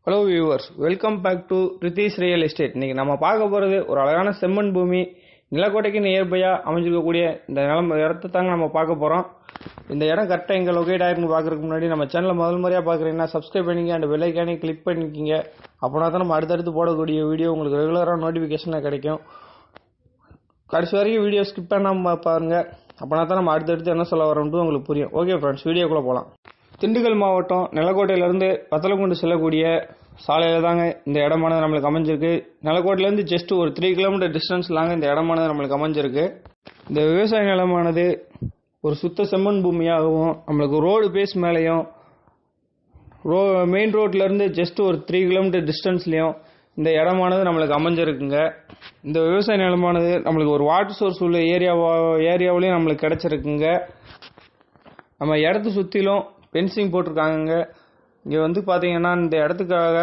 Hello viewers, welcome back to Ritheesh real estate. இன்னைக்கு நம்ம பார்க்க போகிறது ஒரு அழகான செம்மண் பூமி நிலக்கோட்டைக்கு நியர்பையாக அமைஞ்சிருக்கக்கூடிய இந்த இடத்த தாங்க நம்ம பார்க்க போகிறோம். இந்த இடம் கரெக்டாக எங்கே லொக்கேட் ஆகிருக்குன்னு பார்க்குறதுக்கு முன்னாடி நம்ம சேனலை முதல் முறையாக பார்க்குறீங்கன்னா சப்ஸ்கிரைப் பண்ணிங்க அண்ட் பெல் ஐக்கானே கிளிக் பண்ணிக்கிங்க. அப்படின்னா தான் நம்ம அடுத்தடுத்து போடக்கூடிய வீடியோ உங்களுக்கு ரெகுலராக நோட்டிஃபிகேஷனாக கிடைக்கும். கடைசி வரைக்கும் வீடியோ ஸ்கிப் பண்ணாமல் பாருங்கள். அப்படின்னா தான் நம்ம அடுத்தடுத்து என்ன சொல்ல வரோம்னு உங்களுக்கு புரியும். ஓகே ஃப்ரெண்ட்ஸ், வீடியோக்குள்ளே போகலாம். திண்டுக்கல் மாவட்டம் நிலக்கோட்டையிலேருந்து வத்தலக்குண்டு செல்லக்கூடிய சாலையில் தாங்க இந்த இடமானது நம்மளுக்கு அமைஞ்சிருக்கு. நிலக்கோட்டையிலேருந்து ஜஸ்ட் ஒரு 3 கிலோமீட்டர் டிஸ்டன்ஸ்லாங்க இந்த இடமானது நம்மளுக்கு அமைஞ்சிருக்கு. இந்த விவசாய நிலமானது ஒரு சுத்த செம்மண் பூமியாகவும் நம்மளுக்கு ரோடு பேஸ் மேலேயும் மெயின் ரோட்லேருந்து ஜஸ்ட் ஒரு 3 கிலோமீட்டர் டிஸ்டன்ஸ்லேயும் இந்த இடமானது நம்மளுக்கு அமைஞ்சிருக்குங்க. இந்த விவசாய நிலமானது நம்மளுக்கு ஒரு வாட்டர் சோர்ஸ் உள்ள ஏரியாவிலையும் நம்மளுக்கு கிடச்சிருக்குங்க. நம்ம இடத்த சுற்றிலும் ஃபென்சிங் போட்டிருக்காங்க. இங்கே வந்து பார்த்தீங்கன்னா இந்த இடத்துக்காக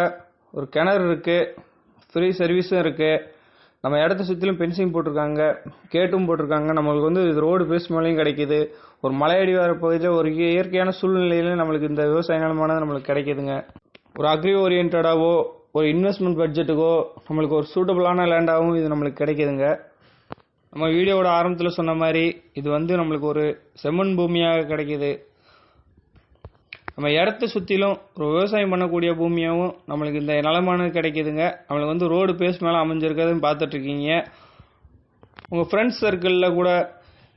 ஒரு கிணறு இருக்குது, ஃப்ரீ சர்வீஸும் இருக்குது. நம்ம இடத்த சுற்றிலும் ஃபென்சிங் போட்டிருக்காங்க, கேட்டும் போட்டிருக்காங்க. நம்மளுக்கு வந்து இது ரோடு பேஸ் மேலேயும் கிடைக்கிது. ஒரு மலையடி வர பகுதியில் ஒரு இயற்கையான சூழ்நிலையிலும் நம்மளுக்கு இந்த விவசாய நிலமானது நம்மளுக்கு கிடைக்கிதுங்க. ஒரு அக்ரி ஓரியன்டாவோ ஒரு இன்வெஸ்ட்மெண்ட் பட்ஜெட்டுக்கோ நம்மளுக்கு ஒரு சூட்டபிளான லேண்டாகவும் இது நம்மளுக்கு கிடைக்கிதுங்க. நம்ம வீடியோவோட ஆரம்பத்தில் சொன்ன மாதிரி இது வந்து நம்மளுக்கு ஒரு செம்மண் பூமியாக கிடைக்கிது. நம்ம இடத்த சுற்றிலும் ஒரு விவசாயம் பண்ணக்கூடிய பூமியாகவும் நம்மளுக்கு இந்த நிலமானது கிடைக்கிதுங்க. நம்மளுக்கு வந்து ரோடு பேஸ் மேலே அமைஞ்சிருக்கிறதுன்னு பார்த்துட்ருக்கீங்க. உங்கள் ஃப்ரெண்ட்ஸ் சர்க்கிளில் கூட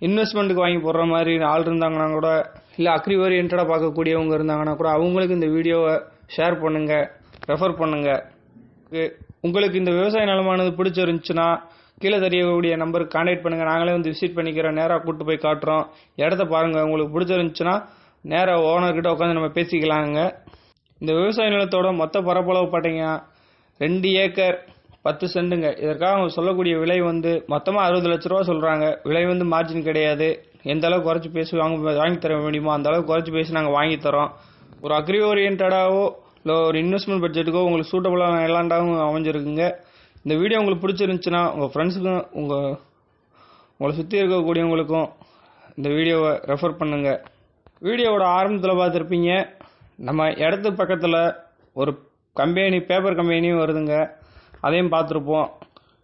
இன்வெஸ்ட்மெண்ட்டுக்கு வாங்கி போடுற மாதிரி ஆள் இருந்தாங்கன்னா கூட, இல்லை அக்ரி ஓரியன்டாக பார்க்கக்கூடியவங்க இருந்தாங்கன்னா கூட அவங்களுக்கு இந்த வீடியோவை ஷேர் பண்ணுங்கள், ரெஃபர் பண்ணுங்கள். உங்களுக்கு இந்த விவசாய நிலமானது பிடிச்சிருந்துச்சுன்னா கீழே தெரியக்கூடிய நம்பருக்கு கான்டாக்ட் பண்ணுங்கள். நாங்களே வந்து விசிட் பண்ணிக்கிறோம், நேராக கூப்பிட்டு போய் காட்டுறோம். இடத்த பாருங்கள், உங்களுக்கு பிடிச்சிருந்துச்சுன்னா நேராக ஓனர்கிட்ட உட்காந்து நம்ம பேசிக்கலாங்க. இந்த விவசாய நிலத்தோட மொத்த பரப்பளவு பார்த்தீங்கன்னா 2 ஏக்கர் 10 சென்ட்டுங்க. இதற்காக அவங்க சொல்லக்கூடிய விலை வந்து மொத்தமாக 60 லட்ச ரூபா சொல்கிறாங்க. விலை வந்து மார்ஜின் கிடையாது. எந்த அளவுக்கு குறைச்சி பேசி வாங்கி தர முடியுமோ அந்த அளவுக்கு குறைச்சி பேசி நாங்கள் வாங்கி தரோம். ஒரு அக்ரி ஓரியன்டாவோ இல்லை ஒரு இன்வெஸ்ட்மெண்ட் பட்ஜெட்டுக்கோ உங்களுக்கு சூட்டபுளான எல்லாண்டாகவும் அமைஞ்சிருக்குங்க. இந்த வீடியோ உங்களுக்கு பிடிச்சிருந்துச்சுன்னா உங்கள் ஃப்ரெண்ட்ஸுக்கும் உங்களை சுற்றி இருக்கக்கூடியவங்களுக்கும் இந்த வீடியோவை ரெஃபர் பண்ணுங்கள். வீடியோவோட ஆரம்பத்தில் பார்த்துருப்பீங்க, நம்ம இடத்து பக்கத்தில் ஒரு கம்பெனி, பேப்பர் கம்பெனியும் வருதுங்க. அதையும் பார்த்துருப்போம்.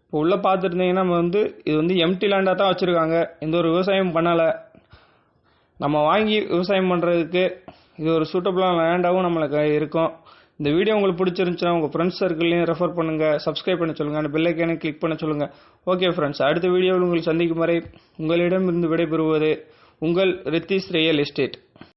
இப்போ உள்ளே பார்த்துருந்தீங்கன்னா நம்ம வந்து இது வந்து எம்டி லேண்டாக தான் வச்சுருக்காங்க. எந்த ஒரு விவசாயம் பண்ணலை. நம்ம வாங்கி விவசாயம் பண்ணுறதுக்கு இது ஒரு சூட்டபுளான லேண்டாகவும் நம்மளுக்கு இருக்கும். இந்த வீடியோ உங்களுக்கு பிடிச்சிருந்துச்சுன்னா உங்கள் ஃப்ரெண்ட்ஸ் சர்க்கிள்லையும் ரெஃபர் பண்ணுங்கள், சப்ஸ்கிரைப் பண்ண சொல்லுங்கள், அந்த பெல் ஐக்கானை கிளிக் பண்ண சொல்லுங்கள். ஓகே ஃப்ரெண்ட்ஸ், அடுத்த வீடியோவில் உங்களை சந்திக்கும் வரை உங்களிடம் இருந்து விடைபெறுவது உங்கள் ரித்தீஷ் ரியல் எஸ்டேட்.